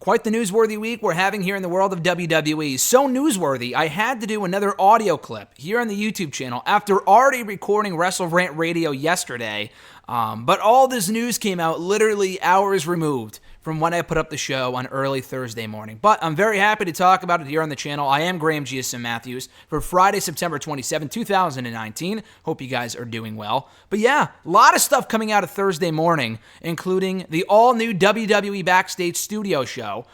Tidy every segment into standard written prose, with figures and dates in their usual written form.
Quite the newsworthy week we're having here in the world of WWE. So newsworthy, I had to do another audio clip here on the YouTube channel after already recording Wrestle Rant Radio yesterday. But all this news came out literally hours removed from when I put up the show on early Thursday morning. But I'm very happy to talk about it here on the channel. I am Graham GSM Matthews for Friday, September 27, 2019. Hope you guys are doing well. But yeah, a lot of stuff coming out of Thursday morning, including the all-new WWE Backstage studio show,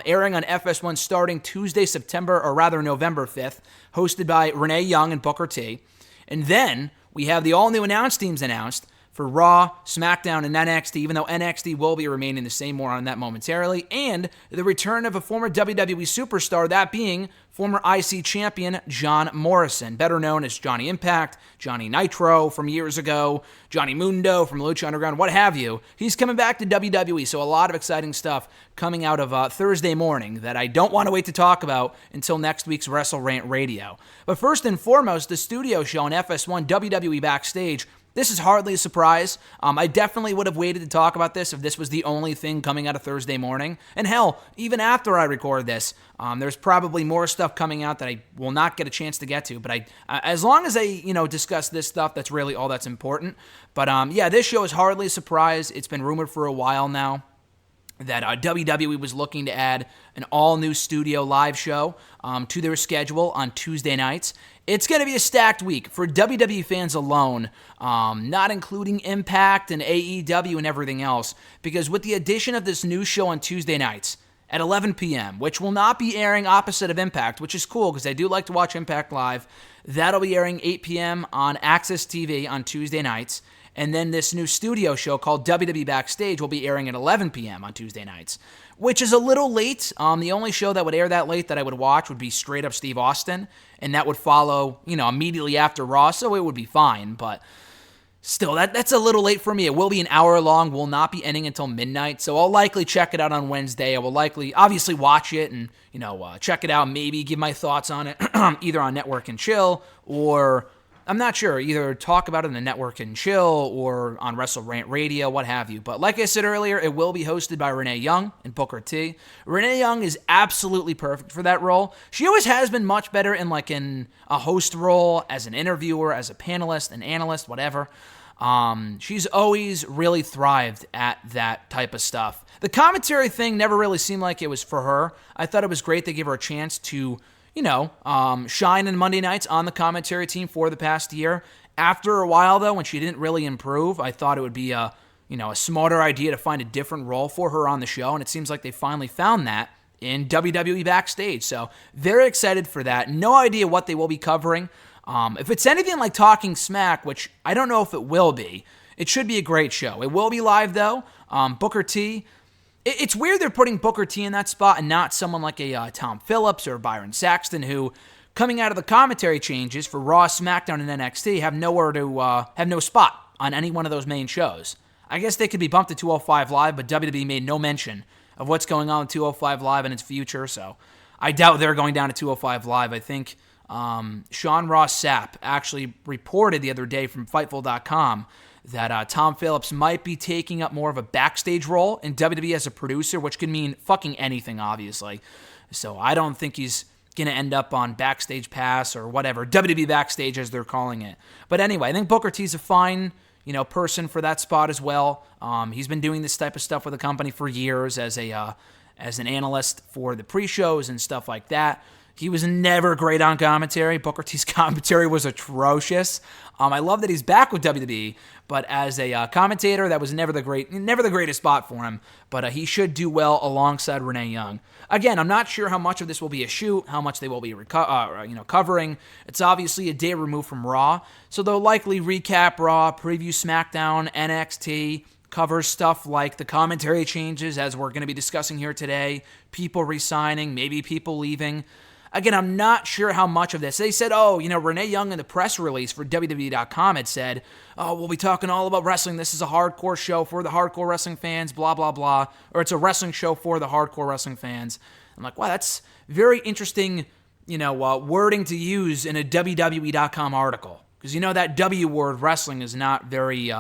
airing on FS1 starting Tuesday, November 5th, hosted by Renee Young and Booker T. And then we have the all-new announce teams announced for Raw, SmackDown, and NXT, even though NXT will be remaining the same. More on that momentarily. And the return of a former WWE superstar, that being former IC champion John Morrison, better known as Johnny Impact, Johnny Nitro from years ago, Johnny Mundo from Lucha Underground, what have you. He's coming back to WWE, so a lot of exciting stuff coming out of Thursday morning that I don't want to wait to talk about until next week's Wrestle Rant Radio. But first and foremost, the studio show on FS1, WWE Backstage. This is hardly a surprise. I definitely would have waited to talk about this if this was the only thing coming out of Thursday morning. And hell, even after I record this, there's probably more stuff coming out that I will not get a chance to get to. But as long as I, discuss this stuff, that's really all that's important. But yeah, this show is hardly a surprise. It's been rumored for a while now that WWE was looking to add an all-new studio live show to their schedule on Tuesday nights. It's going to be a stacked week for WWE fans alone, not including Impact and AEW and everything else, because with the addition of this new show on Tuesday nights at 11 p.m., which will not be airing opposite of Impact, which is cool because I do like to watch Impact live, that'll be airing 8 p.m. on Access TV on Tuesday nights. And then this new studio show called WWE Backstage will be airing at 11 p.m. on Tuesday nights, which is a little late. The only show that would air that late that I would watch would be Straight Up Steve Austin, and that would follow, immediately after Raw, so it would be fine. But still, that's a little late for me. It will be an hour long, will not be ending until midnight, so I'll likely check it out on Wednesday. I will likely, obviously, watch it and, check it out, maybe give my thoughts on it, either on Network and Chill or I'm not sure, either talk about it in the Network and Chill or on Wrestle Rant Radio, what have you. But like I said earlier, it will be hosted by Renee Young and Booker T. Renee Young is absolutely perfect for that role. She always has been much better in a host role, as an interviewer, as a panelist, an analyst, whatever. She's always really thrived at that type of stuff. The commentary thing never really seemed like it was for her. I thought it was great they gave her a chance to shine on Monday nights on the commentary team for the past year. After a while, though, when she didn't really improve, I thought it would be a smarter idea to find a different role for her on the show, and it seems like they finally found that in WWE Backstage. So very excited for that. No idea what they will be covering. If it's anything like Talking Smack, which I don't know if it will be, it should be a great show. It will be live, though. Booker T. It's weird they're putting Booker T in that spot and not someone like a Tom Phillips or Byron Saxton, who, coming out of the commentary changes for Raw, SmackDown, and NXT, have no spot on any one of those main shows. I guess they could be bumped to 205 Live, but WWE made no mention of what's going on with 205 Live and its future, so I doubt they're going down to 205 Live. I think Sean Ross Sapp actually reported the other day from Fightful.com that Tom Phillips might be taking up more of a backstage role in WWE as a producer, which could mean fucking anything, obviously. So I don't think he's going to end up on Backstage Pass or whatever, WWE Backstage as they're calling it. But anyway, I think Booker T's a fine, person for that spot as well. He's been doing this type of stuff with the company for years as an analyst for the pre-shows and stuff like that. He was never great on commentary. Booker T's commentary was atrocious. I love that he's back with WWE, but as a commentator, that was never the greatest spot for him. But he should do well alongside Renee Young. Again, I'm not sure how much of this will be a shoot, how much they will be covering. It's obviously a day removed from Raw, so they'll likely recap Raw, preview SmackDown, NXT, cover stuff like the commentary changes, as we're going to be discussing here today, people re-signing, maybe people leaving. Again, I'm not sure how much of this. They said, Renee Young in the press release for WWE.com had said, we'll be talking all about wrestling. This is a hardcore show for the hardcore wrestling fans, blah, blah, blah. Or it's a wrestling show for the hardcore wrestling fans. I'm like, wow, that's very interesting, wording to use in a WWE.com article. Because that W word, wrestling, is not very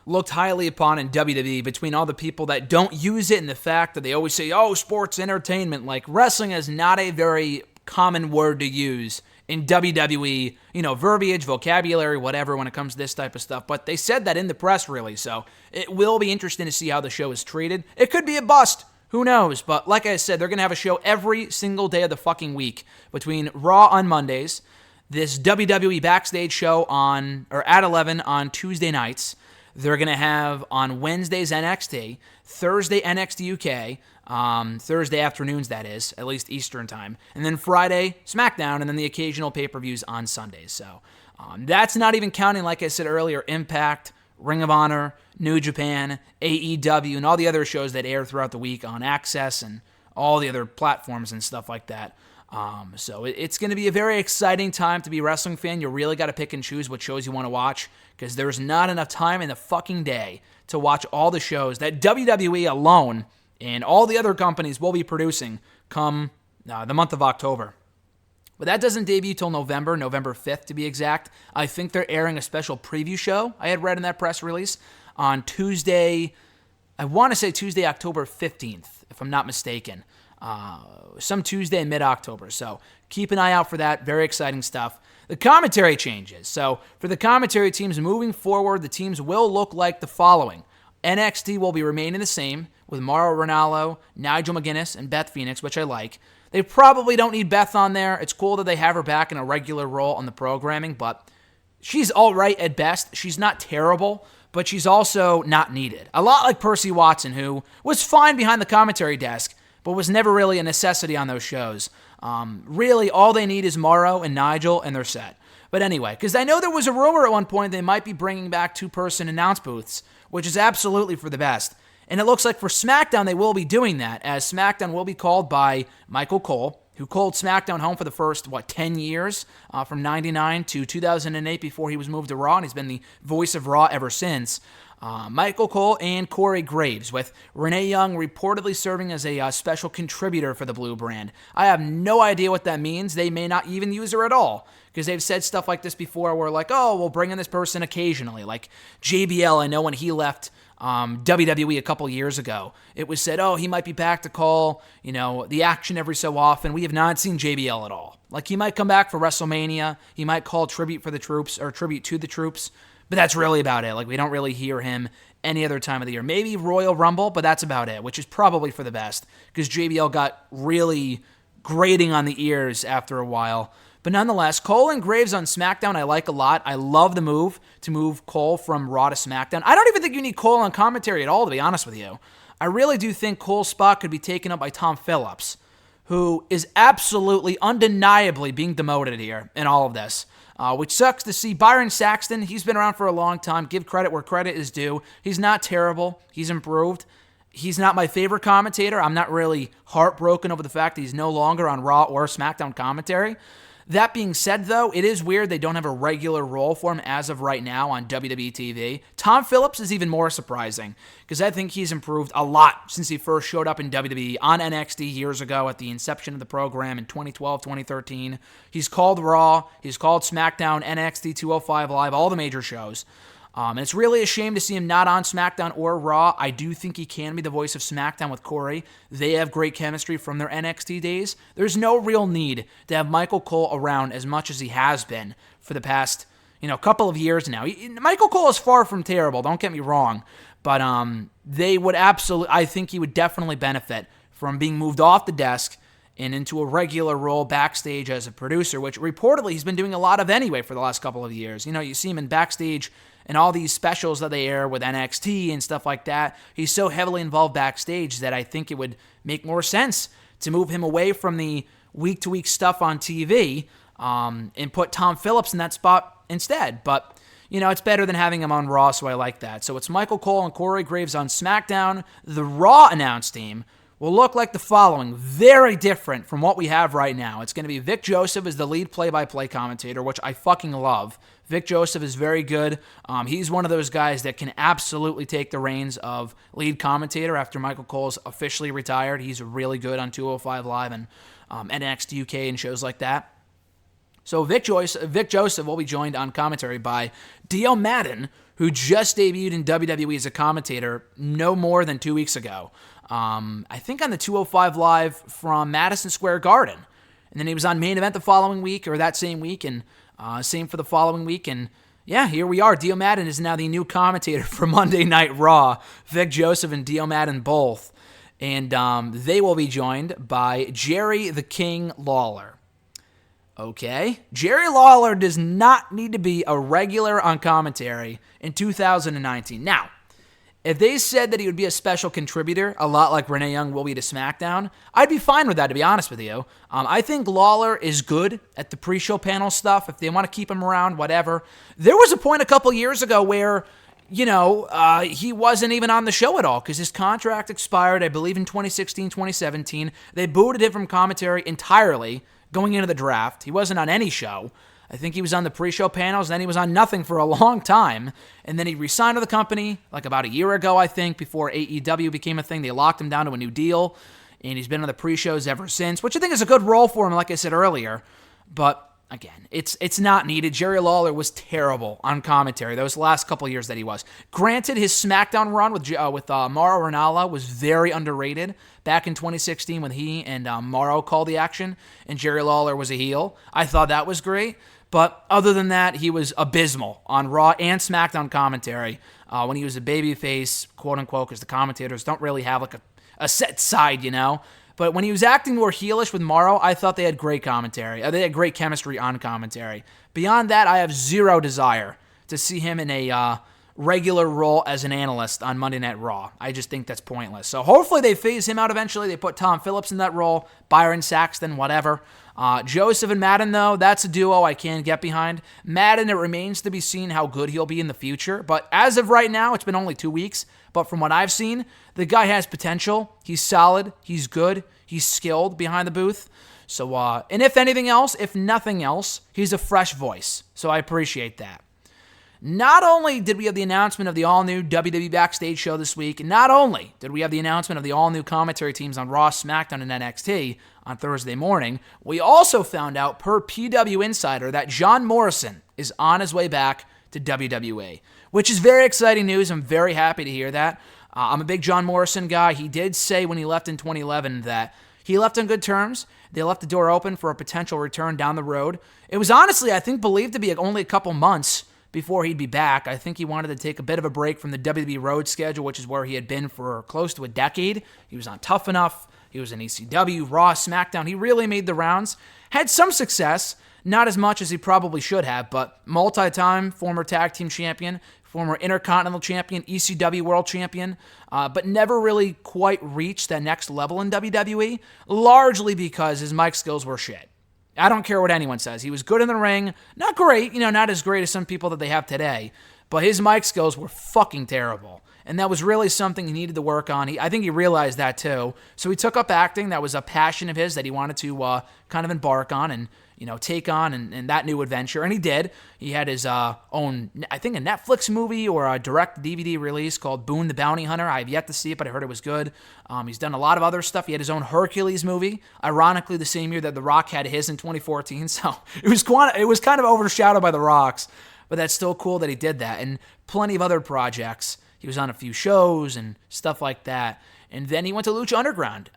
looked highly upon in WWE between all the people that don't use it and the fact that they always say, oh, sports entertainment. Like, wrestling is not a very common word to use in WWE, verbiage, vocabulary, whatever, when it comes to this type of stuff. But they said that in the press, really. So it will be interesting to see how the show is treated. It could be a bust. Who knows? But like I said, they're going to have a show every single day of the fucking week between Raw on Mondays, this WWE Backstage show at 11 on Tuesday nights. They're going to have on Wednesdays NXT, Thursday NXT UK, Thursday afternoons, that is, at least Eastern time, and then Friday SmackDown, and then the occasional pay-per-views on Sundays. So that's not even counting, like I said earlier, Impact, Ring of Honor, New Japan, AEW, and all the other shows that air throughout the week on Access and all the other platforms and stuff like that. So it's going to be a very exciting time to be a wrestling fan. You really got to pick and choose what shows you want to watch because there's not enough time in the fucking day to watch all the shows that WWE alone and all the other companies will be producing come the month of October. But that doesn't debut till November 5th to be exact. I think they're airing a special preview show, I had read in that press release, on Tuesday, I want to say Tuesday, October 15th, if I'm not mistaken. Some Tuesday in mid-October. So keep an eye out for that. Very exciting stuff. The commentary changes. So for the commentary teams moving forward, the teams will look like the following. NXT will be remaining the same with Mauro Ranallo, Nigel McGuinness, and Beth Phoenix, which I like. They probably don't need Beth on there. It's cool that they have her back in a regular role on the programming, but she's all right at best. She's not terrible, but she's also not needed. A lot like Percy Watson, who was fine behind the commentary desk, but was never really a necessity on those shows. Really, all they need is Mauro and Nigel, and they're set. But anyway, because I know there was a rumor at one point they might be bringing back two-person announce booths, which is absolutely for the best. And it looks like for SmackDown, they will be doing that, as SmackDown will be called by Michael Cole, who called SmackDown home for the first, 10 years, from 99 to 2008 before he was moved to Raw, and he's been the voice of Raw ever since. Michael Cole and Corey Graves, with Renee Young reportedly serving as a special contributor for the Blue brand. I have no idea what that means. They may not even use her at all, because they've said stuff like this before where like, oh, we'll bring in this person occasionally. Like JBL, I know when he left WWE a couple years ago, it was said, oh, he might be back to call, the action every so often. We have not seen JBL at all. Like, he might come back for WrestleMania. He might call tribute for the troops or tribute to the troops. But that's really about it. Like, we don't really hear him any other time of the year. Maybe Royal Rumble, but that's about it, which is probably for the best because JBL got really grating on the ears after a while. But nonetheless, Cole and Graves on SmackDown I like a lot. I love the move to move Cole from Raw to SmackDown. I don't even think you need Cole on commentary at all, to be honest with you. I really do think Cole's spot could be taken up by Tom Phillips, who is absolutely, undeniably being demoted here in all of this. Which sucks to see. Byron Saxton, he's been around for a long time. Give credit where credit is due. He's not terrible. He's improved. He's not my favorite commentator. I'm not really heartbroken over the fact that he's no longer on Raw or SmackDown commentary. That being said, though, it is weird they don't have a regular role for him as of right now on WWE TV. Tom Phillips is even more surprising because I think he's improved a lot since he first showed up in WWE on NXT years ago at the inception of the program in 2012, 2013. He's called Raw, he's called SmackDown, NXT 205 Live, all the major shows. And it's really a shame to see him not on SmackDown or Raw. I do think he can be the voice of SmackDown with Corey. They have great chemistry from their NXT days. There's no real need to have Michael Cole around as much as he has been for the past, couple of years now. Michael Cole is far from terrible, don't get me wrong. But they would I think he would definitely benefit from being moved off the desk and into a regular role backstage as a producer, which reportedly he's been doing a lot of anyway for the last couple of years. You see him in backstage and all these specials that they air with NXT and stuff like that. He's so heavily involved backstage that I think it would make more sense to move him away from the week-to-week stuff on TV and put Tom Phillips in that spot instead. But, it's better than having him on Raw, so I like that. So it's Michael Cole and Corey Graves on SmackDown. The Raw announce team will look like the following. Very different from what we have right now. It's going to be Vic Joseph as the lead play-by-play commentator, which I fucking love. Vic Joseph is very good. He's one of those guys that can absolutely take the reins of lead commentator after Michael Cole's officially retired. He's really good on 205 Live and NXT UK and shows like that. So Vic Joseph will be joined on commentary by D.L. Madden, who just debuted in WWE as a commentator no more than 2 weeks ago. I think on the 205 Live from Madison Square Garden. And then he was on Main Event the following week, or that same week, and same for the following week. And yeah, here we are. Dio Madden is now the new commentator for Monday Night Raw. Vic Joseph and Dio Madden both. And they will be joined by Jerry the King Lawler. Okay. Jerry Lawler does not need to be a regular on commentary in 2019. Now, if they said that he would be a special contributor, a lot like Renee Young will be to SmackDown, I'd be fine with that, to be honest with you. I think Lawler is good at the pre-show panel stuff. If they want to keep him around, whatever. There was a point a couple years ago where, he wasn't even on the show at all because his contract expired, I believe, in 2016, 2017. They booted him from commentary entirely going into the draft. He wasn't on any show. I think he was on the pre-show panels, and then he was on nothing for a long time. And then he re-signed to the company like about a year ago, I think, before AEW became a thing. They locked him down to a new deal, and he's been on the pre-shows ever since, which I think is a good role for him, like I said earlier. But again, it's not needed. Jerry Lawler was terrible on commentary those last couple years that he was. Granted, his SmackDown run with Mauro Ranallo was very underrated back in 2016 when he and Mauro called the action, and Jerry Lawler was a heel. I thought that was great. But other than that, he was abysmal on Raw and SmackDown commentary when he was a babyface, quote-unquote, because the commentators don't really have like a set side, But when he was acting more heelish with Mauro, I thought they had great commentary. They had great chemistry on commentary. Beyond that, I have zero desire to see him in a regular role as an analyst on Monday Night Raw. I just think that's pointless. So hopefully they phase him out eventually. They put Tom Phillips in that role, Byron Saxton, whatever. Joseph and Madden, though, that's a duo I can get behind. Madden, it remains to be seen how good he'll be in the future. But as of right now, it's been only 2 weeks. But from what I've seen, the guy has potential. He's solid. He's good. He's skilled behind the booth. So, and if anything else, if nothing else, he's a fresh voice. So I appreciate that. Not only did we have the announcement of the all-new WWE Backstage show this week, not only did we have the announcement of the all-new commentary teams on Raw, SmackDown, and NXT on Thursday morning, we also found out per PW Insider that John Morrison is on his way back to WWE, which is very exciting news. I'm very happy to hear that. I'm a big John Morrison guy. He did say when he left in 2011 that he left on good terms. They left the door open for a potential return down the road. It was honestly, I think, believed to be only a couple months before he'd be back. I think he wanted to take a bit of a break from the WWE road schedule, which is where he had been for close to a decade. He was on Tough Enough. He was in ECW, Raw, SmackDown. He really made the rounds. Had some success, not as much as he probably should have, but multi-time former tag team champion, former Intercontinental champion, ECW world champion, but never really quite reached that next level in WWE, largely because his mic skills were shit. I don't care what anyone says. He was good in the ring. Not great, not as great as some people that they have today, but his mic skills were fucking terrible. And that was really something he needed to work on. I think he realized that too. So he took up acting. That was a passion of his that he wanted to kind of embark on and take on and that new adventure. And he did. He had his own, I think, a Netflix movie or a direct DVD release called Boone the Bounty Hunter. I have yet to see it, but I heard it was good. He's done a lot of other stuff. He had his own Hercules movie, ironically the same year that The Rock had his in 2014. So it was kind of overshadowed by The Rock's, but that's still cool that he did that. And plenty of other projects. He was on a few shows and stuff like that. And then he went to Lucha Underground.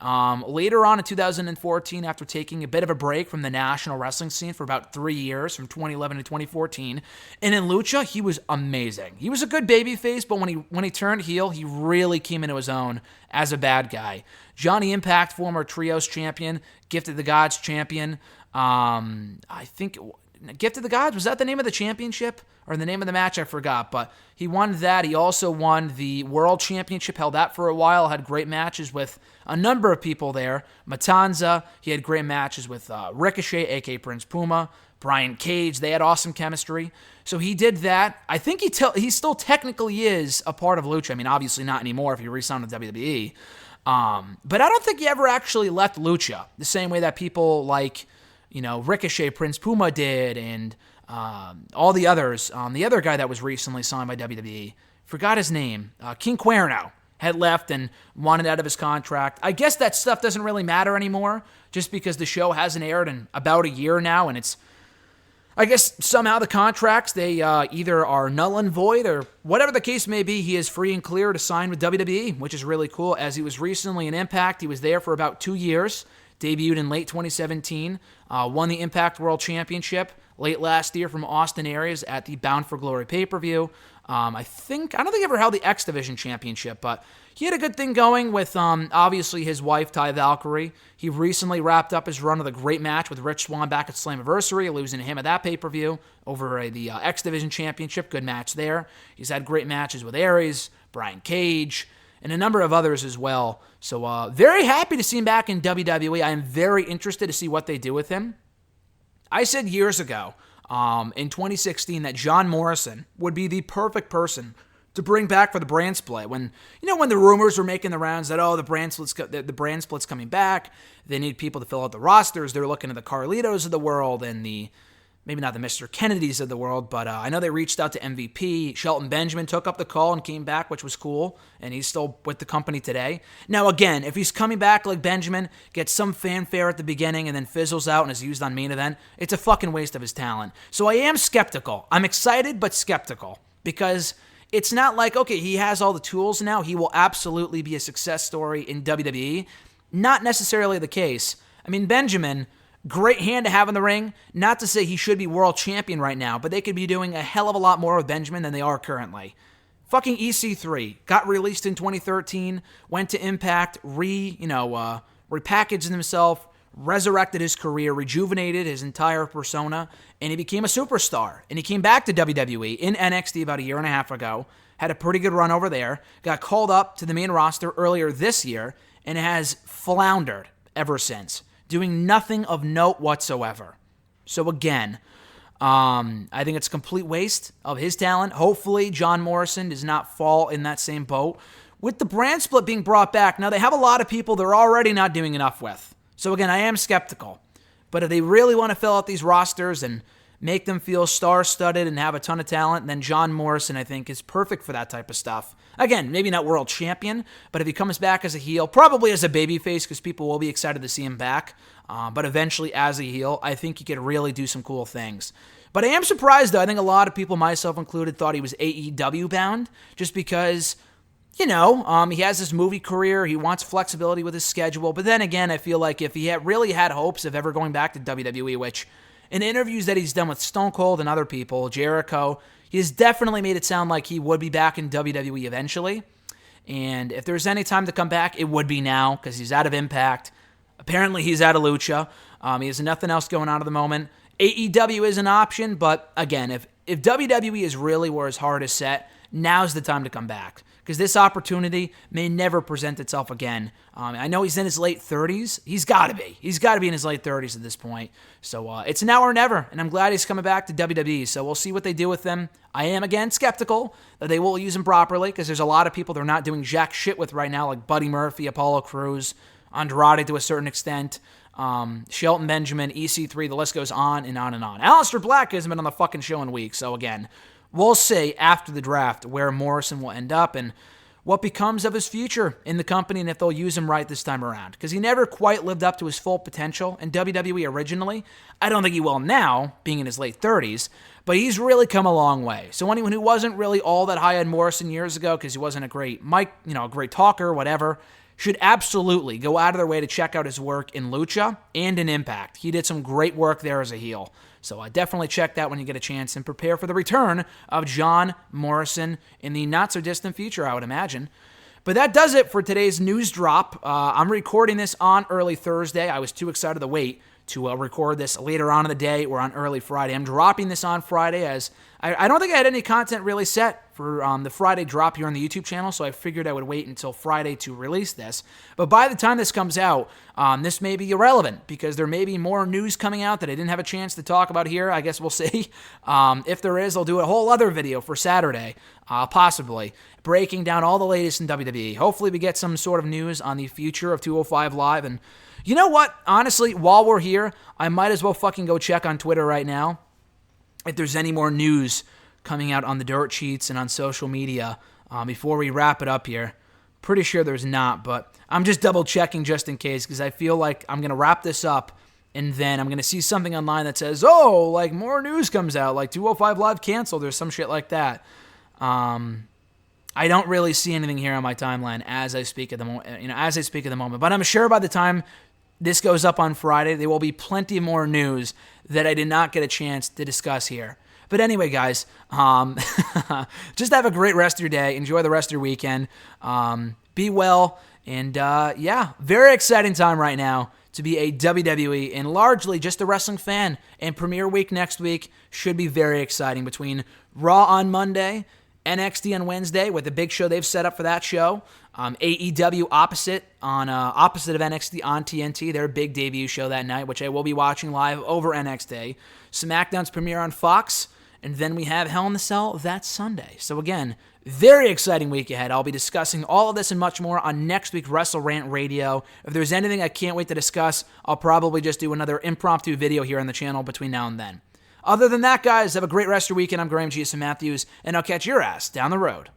Later on in 2014, after taking a bit of a break from the national wrestling scene for about 3 years, from 2011 to 2014. And in Lucha, he was amazing. He was a good babyface, but when he turned heel, he really came into his own as a bad guy. Johnny Impact, former Trios champion, Gift of the Gods champion. I think Gift of the Gods, was that the name of the championship? Or the name of the match, I forgot. But he won that. He also won the World Championship, held that for a while, had great matches with a number of people there. Matanza, he had great matches with Ricochet, a.k.a. Prince Puma, Brian Cage. They had awesome chemistry. So he did that. I think he still technically is a part of Lucha. I mean, obviously not anymore if he re-signed with WWE. But I don't think he ever actually left Lucha, the same way that people like, Ricochet, Prince Puma did, and all the others. The other guy that was recently signed by WWE, forgot his name, King Cuerno, had left and wanted out of his contract. I guess that stuff doesn't really matter anymore, just because the show hasn't aired in about a year now, and it's, I guess somehow the contracts, they either are null and void or whatever the case may be, he is free and clear to sign with WWE, which is really cool, as he was recently in Impact. He was there for about 2 years, debuted in late 2017, won the Impact World Championship late last year from Austin Aries at the Bound for Glory pay-per-view. I don't think he ever held the X Division Championship, but he had a good thing going with, obviously, his wife, Ty Valkyrie. He recently wrapped up his run with a great match with Rich Swann back at Slammiversary, losing to him at that pay-per-view over the X Division Championship. Good match there. He's had great matches with Aries, Brian Cage, and a number of others as well. So very happy to see him back in WWE. I am very interested to see what they do with him. I said years ago, in 2016, that John Morrison would be the perfect person to bring back for the brand split. When the rumors were making the rounds that, the brand split's coming back, they need people to fill out the rosters. They're looking at the Carlitos of the world and maybe not the Mr. Kennedys of the world, but I know they reached out to MVP. Shelton Benjamin took up the call and came back, which was cool, and he's still with the company today. Now, again, if he's coming back like Benjamin, gets some fanfare at the beginning and then fizzles out and is used on main event, it's a fucking waste of his talent. So I am skeptical. I'm excited, but skeptical, because it's not like, okay, he has all the tools now. He will absolutely be a success story in WWE. Not necessarily the case. I mean, Benjamin, great hand to have in the ring. Not to say he should be world champion right now, but they could be doing a hell of a lot more with Benjamin than they are currently. Fucking EC3 got released in 2013, went to Impact, repackaged himself, resurrected his career, rejuvenated his entire persona, and he became a superstar. And he came back to WWE in NXT about a year and a half ago, had a pretty good run over there, got called up to the main roster earlier this year, and has floundered ever since, doing nothing of note whatsoever. So again, I think it's a complete waste of his talent. Hopefully, John Morrison does not fall in that same boat. With the brand split being brought back, now they have a lot of people they're already not doing enough with. So again, I am skeptical. But if they really want to fill out these rosters and make them feel star-studded and have a ton of talent, then John Morrison, I think, is perfect for that type of stuff. Again, maybe not world champion, but if he comes back as a heel, probably as a babyface, because people will be excited to see him back, but eventually as a heel, I think he could really do some cool things. But I am surprised, though. I think a lot of people, myself included, thought he was AEW bound, just because, he has this movie career, he wants flexibility with his schedule, but then again, I feel like if he had really had hopes of ever going back to WWE, which in interviews that he's done with Stone Cold and other people, Jericho, he has definitely made it sound like he would be back in WWE eventually. And if there's any time to come back, it would be now, because he's out of Impact. Apparently, he's out of Lucha. He has nothing else going on at the moment. AEW is an option, but again, if WWE is really where his heart is set, now's the time to come back, because this opportunity may never present itself again. I know he's in his late 30s. He's got to be. He's got to be in his late 30s at this point. So it's now or never, and I'm glad he's coming back to WWE. So we'll see what they do with him. I am, again, skeptical that they will use him properly, because there's a lot of people they're not doing jack shit with right now, like Buddy Murphy, Apollo Crews, Andrade to a certain extent, Shelton Benjamin, EC3, the list goes on and on and on. Aleister Black hasn't been on the fucking show in weeks, so again, we'll see after the draft where Morrison will end up and what becomes of his future in the company and if they'll use him right this time around. Because he never quite lived up to his full potential in WWE originally. I don't think he will now, being in his late 30s, but he's really come a long way. So anyone who wasn't really all that high on Morrison years ago because he wasn't a great a great talker, whatever, should absolutely go out of their way to check out his work in Lucha and in Impact. He did some great work there as a heel. So definitely check that when you get a chance and prepare for the return of John Morrison in the not-so-distant future, I would imagine. But that does it for today's news drop. I'm recording this on early Thursday. I was too excited to wait to record this later on in the day or on early Friday. I'm dropping this on Friday as I don't think I had any content really set for the Friday drop here on the YouTube channel, so I figured I would wait until Friday to release this. But by the time this comes out, this may be irrelevant because there may be more news coming out that I didn't have a chance to talk about here. I guess we'll see. If there is, I'll do a whole other video for Saturday, possibly, breaking down all the latest in WWE. Hopefully we get some sort of news on the future of 205 Live. And you know what? Honestly, while we're here, I might as well fucking go check on Twitter right now if there's any more news coming out on the dirt sheets and on social media before we wrap it up here. Pretty sure there's not, but I'm just double checking just in case because I feel like I'm going to wrap this up and then I'm going to see something online that says, oh, like more news comes out, like 205 Live canceled or some shit like that. I don't really see anything here on my timeline as I speak at the moment. But I'm sure by the time this goes up on Friday, there will be plenty more news that I did not get a chance to discuss here. But anyway, guys, just have a great rest of your day. Enjoy the rest of your weekend. Be well. And very exciting time right now to be a WWE and largely just a wrestling fan. And Premiere Week next week should be very exciting between Raw on Monday, NXT on Wednesday with the big show they've set up for that show. AEW opposite of NXT on TNT, their big debut show that night, which I will be watching live over NXT. SmackDown's premiere on Fox, and then we have Hell in the Cell that Sunday. So again, very exciting week ahead. I'll be discussing all of this and much more on next week's Wrestle Rant Radio. If there's anything I can't wait to discuss, I'll probably just do another impromptu video here on the channel between now and then. Other than that, guys, have a great rest of your weekend. I'm Graham G.S. Matthews, and I'll catch your ass down the road.